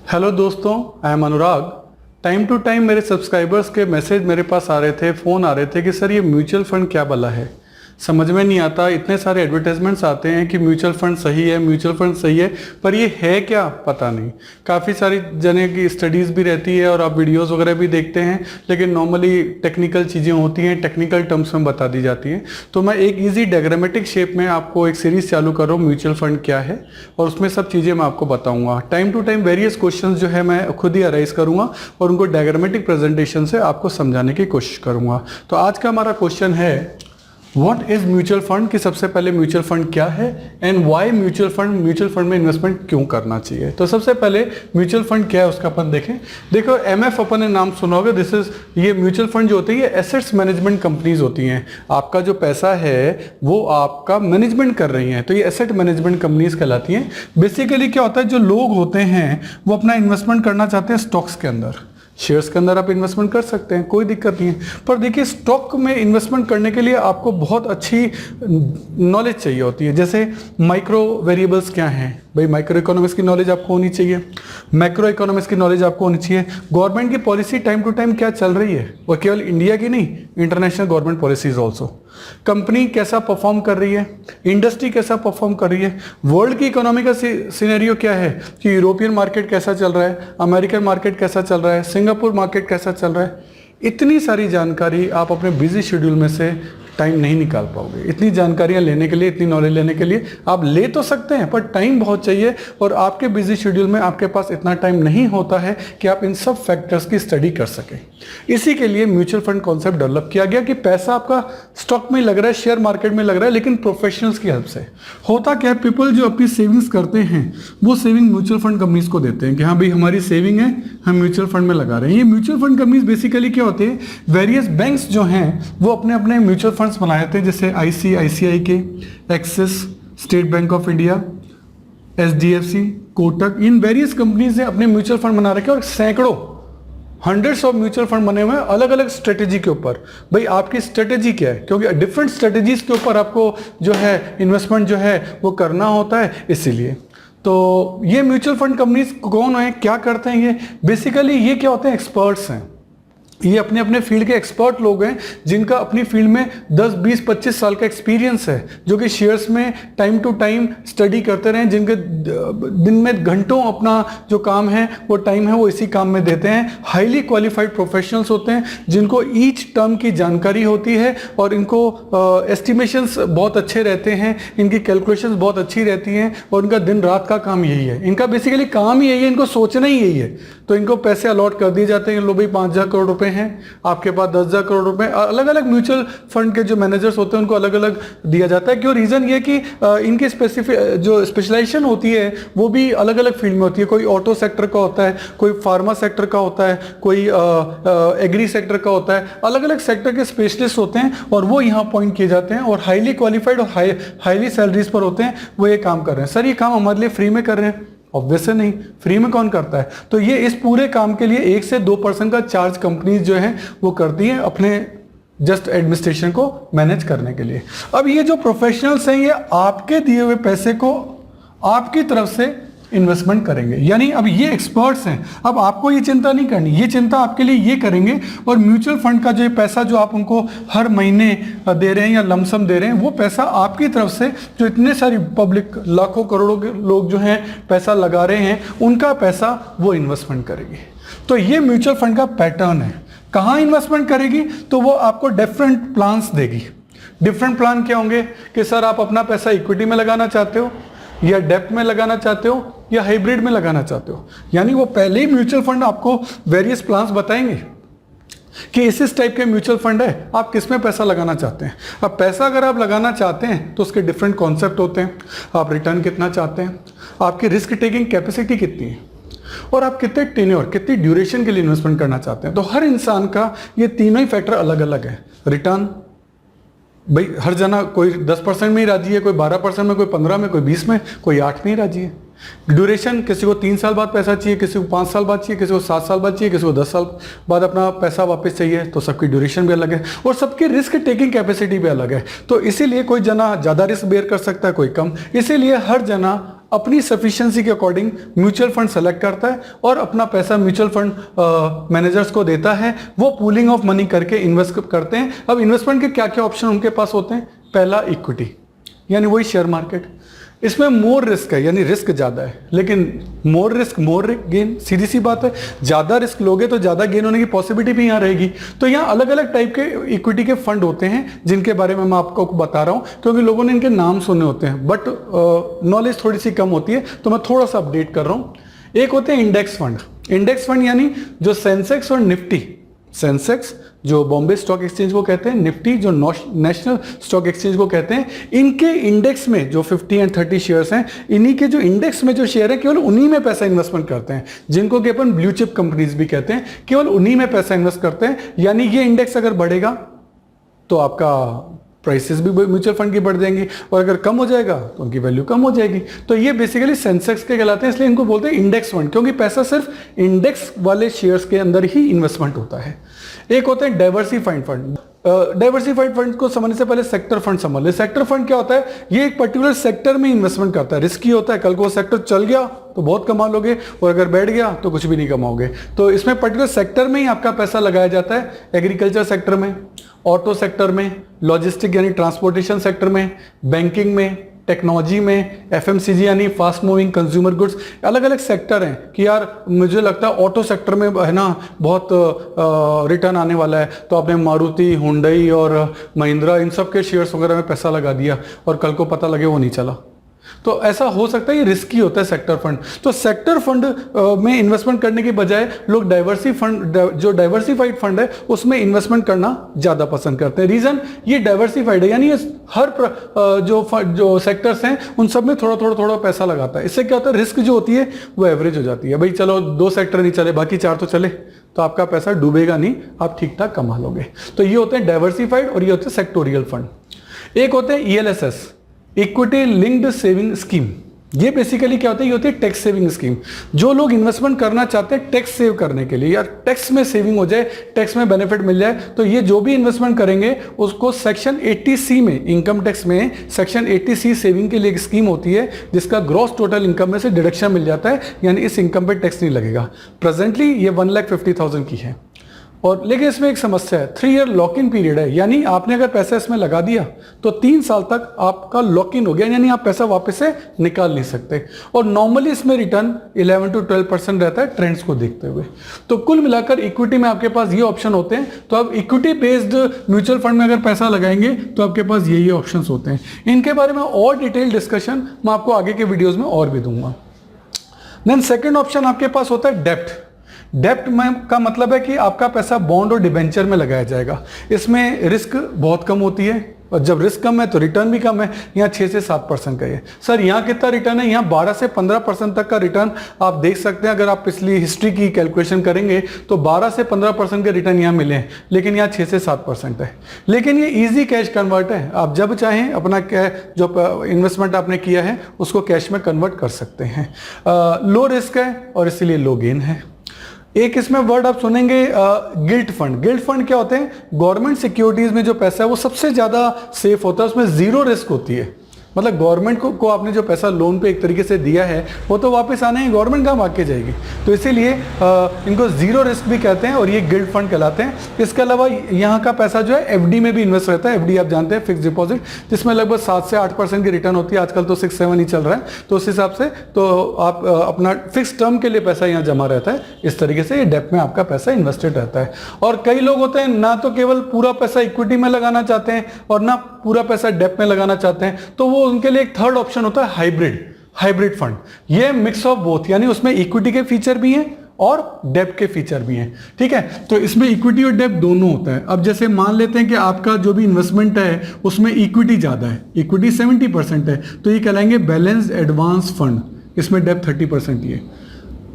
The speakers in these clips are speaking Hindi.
हेलो दोस्तों, I am Anurag. Time to time मेरे सब्सक्राइबर्स के मैसेज मेरे पास आ रहे थे, फ़ोन आ रहे थे कि सर ये म्यूचुअल फंड क्या भला है, समझ में नहीं आता। इतने सारे एडवर्टाइजमेंट्स आते हैं कि म्यूचुअल फंड सही है, म्यूचुअल फंड सही है, पर ये है क्या पता नहीं। काफ़ी सारी जने की स्टडीज़ भी रहती है और आप वीडियोस वगैरह भी देखते हैं, लेकिन नॉर्मली टेक्निकल चीज़ें होती हैं, टेक्निकल टर्म्स में बता दी जाती हैं। तो मैं एक ईजी डायग्रामेटिक शेप में आपको एक सीरीज़ चालू कर रहा हूँ, म्यूचुअल फंड क्या है, और उसमें सब चीज़ें मैं आपको बताऊँगा। Time to time various question जो है मैं खुद ही अराइज करूँगा और उनको डायग्रामेटिक प्रेजेंटेशन से आपको समझाने की कोशिश करूँगा। तो आज का हमारा क्वेश्चन है व्हाट इज म्यूचुअल फंड, कि सबसे पहले म्यूचुअल फंड क्या है एंड व्हाई म्यूचुअल फंड में इन्वेस्टमेंट क्यों करना चाहिए। तो सबसे पहले म्यूचुअल फंड क्या है उसका अपन देखें। देखो एमएफ अपन ने नाम सुना होगा, दिस इज ये म्यूचुअल फंड जो होते हैं ये एसेट्स मैनेजमेंट कंपनीज होती हैं। आपका जो पैसा है वो आपका मैनेजमेंट कर रही हैं, तो ये एसेट मैनेजमेंट कंपनीज कहलाती हैं। बेसिकली क्या होता है, जो लोग होते हैं वो अपना इन्वेस्टमेंट करना चाहते हैं स्टॉक्स के अंदर, शेयर्स के अंदर आप इन्वेस्टमेंट कर सकते हैं, कोई दिक्कत नहीं है। पर देखिए स्टॉक में इन्वेस्टमेंट करने के लिए आपको बहुत अच्छी नॉलेज चाहिए होती है। जैसे माइक्रो वेरिएबल्स क्या हैं भाई, माइक्रो इकोनॉमिक्स की नॉलेज आपको होनी चाहिए, मैक्रो इकोनॉमिक्स की नॉलेज आपको होनी चाहिए। गवर्नमेंट की पॉलिसी टाइम टू टाइम क्या चल रही है, और केवल इंडिया की नहीं, international government policies also. Company कैसा परफॉर्म कर रही है, इंडस्ट्री कैसा परफॉर्म कर रही है, वर्ल्ड की इकोनॉमी का सिनेरियो क्या है, कि यूरोपियन मार्केट कैसा चल रहा है, अमेरिकन मार्केट कैसा चल रहा है, सिंगापुर मार्केट कैसा चल रहा है। इतनी सारी जानकारी आप अपने बिजी शेड्यूल में से टाइम नहीं निकाल पाओगे। इतनी जानकारियां लेने के लिए, इतनी नॉलेज लेने के लिए आप ले तो सकते हैं, पर टाइम बहुत चाहिए, और आपके बिजी शेड्यूल में आपके पास इतना टाइम नहीं होता है कि आप इन सब फैक्टर्स की स्टडी कर सकें। इसी के लिए म्यूचुअल फंड कॉन्सेप्ट डेवलप किया गया कि पैसा आपका स्टॉक में लग रहा है, शेयर मार्केट में लग रहा है, लेकिन प्रोफेशनल्स की हेल्प से। होता क्या है, पीपल जो अपनी सेविंग्स करते हैं वो सेविंग म्यूचुअल फंड कंपनीज को देते हैं कि हाँ भाई हमारी सेविंग है, हम म्यूचुअल फंड में लगा रहे हैं। ये म्यूचुअल फंड कंपनीज बेसिकली क्या होते हैं, वेरियस बैंक्स जो हैं वो अपने अपने म्यूचुअल फंड्स बनाए थे, जैसे आईसीआईसीआई के, axis, state bank of India, HDFC, Kotak, in various companies ने अपने म्यूचुअल फंड बना रखे, और सैकड़ों हंड्रेड्स ऑफ म्यूचुअल फंड बने हुए हैं अलग अलग स्ट्रेटेजी के ऊपर। भाई आपकी स्ट्रेटेजी क्या है, क्योंकि डिफरेंट स्ट्रेटेजीज के ऊपर आपको जो है इन्वेस्टमेंट जो है वो करना होता है, इसीलिए। तो ये म्यूचुअल फंड कंपनीज कौन है, क्या करते हैं, ये बेसिकली ये क्या होते हैं, एक्सपर्ट्स हैं। ये अपने अपने फील्ड के एक्सपर्ट लोग हैं जिनका अपनी फील्ड में 10, 20, 25 साल का एक्सपीरियंस है, जो कि शेयर्स में टाइम टू टाइम स्टडी करते रहे, जिनके दिन में घंटों अपना जो काम है वो टाइम है वो इसी काम में देते हैं। हाईली क्वालिफाइड प्रोफेशनल्स होते हैं जिनको ईच टर्म की जानकारी होती है, और इनको एस्टिमेशंस बहुत अच्छे रहते हैं, इनकी कैलकुलेशंस बहुत अच्छी रहती हैं, और इनका दिन रात का काम यही है। इनका बेसिकली काम ही यही है, इनको सोचना ही यही है। तो इनको पैसे अलॉट कर दिए जाते हैं, लो भाई 5,000 करोड़ रुपए हैं आपके पास, 10,000 करोड़ रुपए। अलग अलग म्यूचुअल फंड के जो मैनेजर्स होते हैं उनको अलग अलग दिया जाता है। क्यों, रीजन ये कि इनकी स्पेसिफिक जो स्पेशलाइजेशन होती है वो भी अलग अलग फील्ड में होती है। कोई ऑटो सेक्टर का होता है, कोई फार्मा सेक्टर का होता है, कोई एग्री सेक्टर का होता है। अलग अलग सेक्टर के स्पेशलिस्ट होते हैं और वो यहाँ अपॉइंट किए जाते हैं, और हाईली क्वालिफाइड और हाईली सैलरीज पर होते हैं, वो ये काम कर रहे हैं। सर ये काम हमारे लिए फ्री में कर रहे हैं? ऑब्वियसली नहीं, फ्री में कौन करता है। तो ये इस पूरे काम के लिए 1 से 2% का चार्ज कंपनीज जो है वो करती हैं अपने जस्ट एडमिनिस्ट्रेशन को मैनेज करने के लिए। अब ये जो प्रोफेशनल्स हैं ये आपके दिए हुए पैसे को आपकी तरफ से इन्वेस्टमेंट करेंगे, यानी अब ये एक्सपर्ट्स हैं। अब आपको ये चिंता नहीं करनी, ये चिंता आपके लिए ये करेंगे, और म्यूचुअल फंड का जो ये पैसा जो आप उनको हर महीने दे रहे हैं या लमसम दे रहे हैं, वो पैसा आपकी तरफ से जो इतने सारी पब्लिक लाखों करोड़ों के लोग जो हैं पैसा लगा रहे हैं, उनका पैसा वो इन्वेस्टमेंट करेगी। तो ये म्यूचुअल फंड का पैटर्न है। कहाँ इन्वेस्टमेंट करेगी, तो वो आपको डिफरेंट प्लान्स देगी। डिफरेंट प्लान क्या होंगे, कि सर आप अपना पैसा इक्विटी में लगाना चाहते हो, या डेप्ट में लगाना चाहते हो, या हाइब्रिड में लगाना चाहते हो। यानी वो पहले ही म्यूचुअल फंड आपको वेरियस प्लान्स बताएंगे कि इस टाइप के म्यूचुअल फंड है, आप किस में पैसा लगाना चाहते हैं। अब पैसा अगर आप लगाना चाहते हैं तो उसके डिफरेंट कॉन्सेप्ट होते हैं। आप रिटर्न कितना चाहते हैं, आपकी रिस्क टेकिंग कैपेसिटी कितनी है, और आप कितने टेन्योर, कितनी ड्यूरेशन के लिए इन्वेस्टमेंट करना चाहते हैं। तो हर इंसान का ये तीनों ही फैक्टर अलग अलग है। रिटर्न भाई हर जना कोई 10% में ही राजी है, कोई 12% में, कोई 15 में, कोई 20 में, कोई 8 में ही राजी है। ड्यूरेशन, किसी को 3 साल बाद पैसा चाहिए, किसी को 5 साल बाद चाहिए, किसी को 7 साल बाद चाहिए, किसी को 10 साल बाद अपना पैसा वापस चाहिए। तो सबकी ड्यूरेशन भी अलग है और सबकी रिस्क टेकिंग कैपेसिटी भी अलग है। तो इसीलिए कोई जना ज़्यादा रिस्क बेयर कर सकता है, कोई कम। इसीलिए हर जना अपनी सफिशिएंसी के अकॉर्डिंग म्यूचुअल फंड सेलेक्ट करता है और अपना पैसा म्यूचुअल फंड मैनेजर्स को देता है, वो पूलिंग ऑफ मनी करके इन्वेस्ट करते हैं। अब इन्वेस्टमेंट के क्या क्या ऑप्शन उनके पास होते हैं? पहला इक्विटी, यानी वही शेयर मार्केट। इसमें मोर रिस्क है, यानी रिस्क ज़्यादा है, लेकिन मोर रिस्क मोर गेन, सीधी सी बात है। ज़्यादा रिस्क लोगे तो ज़्यादा गेन होने की पॉसिबिलिटी भी यहाँ रहेगी। तो यहाँ अलग अलग टाइप के इक्विटी के फंड होते हैं जिनके बारे में मैं आपको बता रहा हूँ, क्योंकि लोगों ने इनके नाम सुने होते हैं बट नॉलेज थोड़ी सी कम होती है, तो मैं थोड़ा सा अपडेट कर रहा हूँ। एक होते हैं इंडेक्स फंड। इंडेक्स फंड यानी जो सेंसेक्स और निफ्टी, सेंसेक्स जो बॉम्बे स्टॉक एक्सचेंज को कहते हैं, निफ्टी जो नेशनल स्टॉक एक्सचेंज को कहते हैं, इनके इंडेक्स में जो 50 एंड 30 शेयर्स हैं, इन्हीं के जो इंडेक्स में जो शेयर है केवल उन्हीं में पैसा इन्वेस्टमेंट करते हैं, जिनको कि अपन ब्लू चिप कंपनीज भी कहते हैं, केवल उन्हीं में पैसा इन्वेस्ट करते हैं। यानी ये इंडेक्स अगर बढ़ेगा तो आपका प्राइसेस भी म्यूचुअल फंड की बढ़ जाएंगी, और अगर कम हो जाएगा तो उनकी वैल्यू कम हो जाएगी। तो ये बेसिकली सेंसेक्स के कहलाते हैं, इसलिए इनको बोलते हैं इंडेक्स फंड, क्योंकि पैसा सिर्फ इंडेक्स वाले शेयर्स के अंदर ही इन्वेस्टमेंट होता है। एक होते हैं डाइवर्सिफाइड फंड। डाइवर्सिफाइड फंड को समझने से पहले सेक्टर फंड समझ ले। सेक्टर फंड क्या होता है? ये एक पर्टिकुलर सेक्टर में इन्वेस्टमेंट करता है, रिस्की होता है, कल को सेक्टर चल गया तो बहुत कमा लोगे और अगर बैठ गया तो कुछ भी नहीं कमाओगे। तो इसमें पर्टिकुलर सेक्टर में ही आपका पैसा लगाया जाता है, एग्रीकल्चर सेक्टर में, ऑटो सेक्टर में, लॉजिस्टिक यानी ट्रांसपोर्टेशन सेक्टर में, बैंकिंग में, टेक्नोलॉजी में, एफएमसीजी यानी फास्ट मूविंग कंज्यूमर गुड्स। अलग अलग सेक्टर हैं कि यार मुझे लगता है ऑटो सेक्टर में है ना बहुत रिटर्न आने वाला है, तो आपने मारुति, हुंडई और महिंद्रा इन सब के शेयर्स वगैरह में पैसा लगा दिया और कल को पता लगे वो नहीं चला, तो ऐसा हो सकता है। ये रिस्की होता है सेक्टर फंड। तो सेक्टर फंड में इन्वेस्टमेंट करने की बजाय लोग जो डाइवर्सिफाइड फंड है उसमें इन्वेस्टमेंट करना ज्यादा पसंद करते हैं। रीजन ये डाइवर्सिफाइड है, यानी हर जो सेक्टर्स हैं उन सब में थोड़ा थोड़ा पैसा लगाता है। इससे क्या होता है? रिस्क जो होती है वो एवरेज हो जाती है। भाई चलो 2 सेक्टर नहीं चले, बाकी 4 तो चले, तो आपका पैसा डूबेगा नहीं, आप ठीक ठाक कमा लोगे। तो ये होते हैं डाइवर्सिफाइड और ये होते हैं सेक्टोरियल फंड। एक होते हैं ELSS, equity linked saving scheme. ये बेसिकली क्या होता है? ये होती है टैक्स सेविंग स्कीम। जो लोग इन्वेस्टमेंट करना चाहते हैं टैक्स सेव करने के लिए, या टैक्स में सेविंग हो जाए, टैक्स में बेनिफिट मिल जाए, तो ये जो भी इन्वेस्टमेंट करेंगे उसको सेक्शन 80C में, इनकम टैक्स में सेक्शन 80C सेविंग के लिए एक स्कीम होती है जिसका ग्रॉस टोटल इनकम में से डिडक्शन मिल जाता है, यानी इस इनकम पे टैक्स नहीं लगेगा। प्रेजेंटली ये 1,50,000 की है। और लेकिन इसमें एक समस्या है, 3 ईयर लॉक इन पीरियड है, यानी आपने अगर पैसा इसमें लगा दिया तो 3 साल तक आपका लॉक इन हो गया, यानी आप पैसा वापस से निकाल नहीं सकते। और नॉर्मली इसमें रिटर्न 11 to 12% रहता है ट्रेंड्स को देखते हुए। तो कुल मिलाकर इक्विटी में आपके पास ये ऑप्शन होते हैं। तो आप इक्विटी बेस्ड म्यूचुअल फंड में अगर पैसा लगाएंगे तो आपके पास यही ऑप्शन होते हैं। इनके बारे में और डिटेल डिस्कशन मैं आपको आगे के वीडियोज में और भी दूंगा। देन सेकेंड ऑप्शन आपके पास होता है डेप्ट। डेप्ट में का मतलब है कि आपका पैसा बॉन्ड और डिबेंचर में लगाया जाएगा। इसमें रिस्क बहुत कम होती है, और जब रिस्क कम है तो रिटर्न भी कम है। यहाँ 6 से 7% का है। सर यहाँ कितना रिटर्न है? यहाँ 12 से 15% तक का रिटर्न आप देख सकते हैं। अगर आप पिछली हिस्ट्री की कैलकुलेशन करेंगे तो 12 से 15% के रिटर्न यहाँ मिले हैं, लेकिन यहाँ 6 से 7% है। लेकिन ये इजी कैश कन्वर्ट है, आप जब चाहें अपना जो इन्वेस्टमेंट आपने किया है उसको कैश में कन्वर्ट कर सकते हैं। लो रिस्क है और इसीलिए लो गेन है। एक इसमें वर्ड आप सुनेंगे गिल्ट फंड। गिल्ट फंड क्या होते हैं? गवर्नमेंट सिक्योरिटीज में जो पैसा है वो सबसे ज्यादा सेफ होता है, उसमें जीरो रिस्क होती है। मतलब गवर्नमेंट को आपने जो पैसा लोन पे एक तरीके से दिया है वो तो वापस आना है, गवर्नमेंट कहाँ भाग के जाएगी। तो इसीलिए इनको जीरो रिस्क भी कहते हैं और ये गिल्ड फंड कहलाते हैं। इसके अलावा यहाँ का पैसा जो है एफडी में भी इन्वेस्ट रहता है। एफडी आप जानते हैं, फिक्स डिपॉजिट, जिसमें लगभग 7 से 8% की रिटर्न होती है। आजकल तो 6-7 ही चल रहा है, तो उस हिसाब से तो आप अपना फिक्स टर्म के लिए पैसा यहाँ जमा रहता है। इस तरीके से ये डेप्ट में आपका पैसा इन्वेस्टेड रहता है। और कई लोग होते हैं ना तो केवल पूरा पैसा इक्विटी में लगाना चाहते हैं और ना पूरा पैसा डेप्ट में लगाना चाहते हैं, तो वो उनके लिए एक थर्ड ऑप्शन होता है हाइब्रिड फंड। ये मिक्स ऑफ बोथ, यानी उसमें इक्विटी के फीचर भी हैं और डेप्ट के फीचर भी हैं। ठीक है, तो इसमें इक्विटी और डेप्ट दोनों होता है। अब जैसे मान लेते हैं कि आपका जो भी इन्वेस्टमेंट है उसमें इक्विटी ज्यादा है, इक्विटी 70% है, तो ये कहलाएंगे बैलेंस्ड एडवांस फंड। इसमें डेप्ट 30% ही है।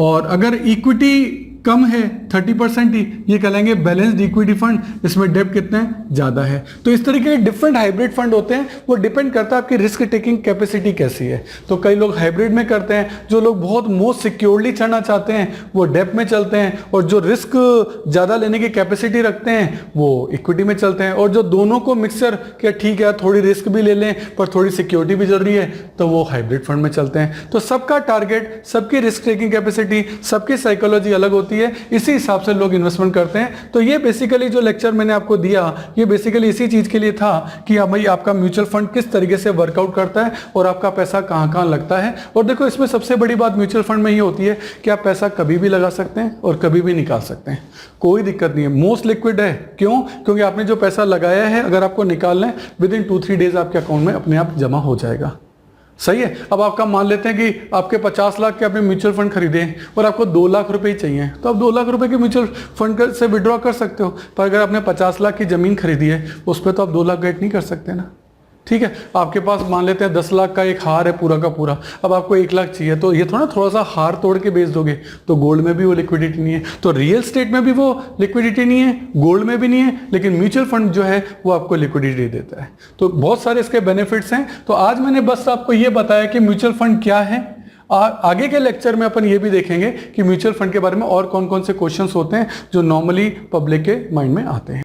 और अगर इक्विटी कम है 30% ही, ये कहलाएंगे बैलेंस्ड इक्विटी फंड, इसमें डेप्थ कितने ज़्यादा है। तो इस तरीके के डिफरेंट हाइब्रिड फंड होते हैं, वो डिपेंड करता है आपकी रिस्क टेकिंग कैपेसिटी कैसी है। तो कई लोग हाइब्रिड में करते हैं, जो लोग बहुत मोस्ट सिक्योरली चढ़ना चाहते हैं वो डेप्थ में चलते हैं, और जो रिस्क ज़्यादा लेने की कैपेसिटी रखते हैं वो इक्विटी में चलते हैं, और जो दोनों को मिक्सचर क्या ठीक है थोड़ी रिस्क भी ले लें पर थोड़ी सिक्योरिटी भी जरूरी है तो वो हाइब्रिड फंड में चलते हैं। तो सबका टारगेट, सबकी रिस्क टेकिंग कैपेसिटी, सबकी साइकोलॉजी अलग होती है, इसी हिसाब से लोग इन्वेस्टमेंट करते हैं। तो ये बेसिकली जो लेक्चर मैंने आपको दिया ये बेसिकली इसी चीज के लिए था कि आप भाई आपका म्यूचुअल फंड किस तरीके से वर्कआउट करता है और आपका पैसा कहां कहां लगता है। और देखो इसमें सबसे बड़ी बात म्यूचुअल फंड में ये होती है कि आप पैसा कभी भी लगा सकते हैं और कभी भी निकाल सकते हैं, कोई दिक्कत नहीं है, मोस्ट लिक्विड है। क्यों? क्योंकि आपने जो पैसा लगाया है अगर आपको निकालना है विद इन 2-3 डेज आपके अकाउंट में अपने आप जमा हो जाएगा। सही है। अब आपका मान लेते हैं कि आपके 50 लाख के आपने म्यूचुअल फंड खरीदे और आपको 2 लाख रुपए ही चाहिए, तो आप 2 लाख रुपए के म्यूचुअल फंड से विड्रॉ कर सकते हो। पर अगर आपने 50 लाख की जमीन खरीदी है उस पर तो आप 2 लाख गेट नहीं कर सकते ना। ठीक है, आपके पास मान लेते हैं 10 लाख का एक हार है पूरा का पूरा, अब आपको 1 लाख चाहिए, तो ये थोड़ा सा हार तोड़ के बेच दोगे, तो गोल्ड में भी वो लिक्विडिटी नहीं है, तो रियल स्टेट में भी वो लिक्विडिटी नहीं है, गोल्ड में भी नहीं है, लेकिन म्यूचुअल फंड जो है वो आपको लिक्विडिटी देता है। तो बहुत सारे इसके बेनिफिट्स हैं। तो आज मैंने बस आपको ये बताया कि म्यूचुअल फंड क्या है। आगे के लेक्चर में अपन ये भी देखेंगे कि म्यूचुअल फंड के बारे में और कौन कौन से क्वेश्चंस होते हैं जो नॉर्मली पब्लिक के माइंड में आते हैं।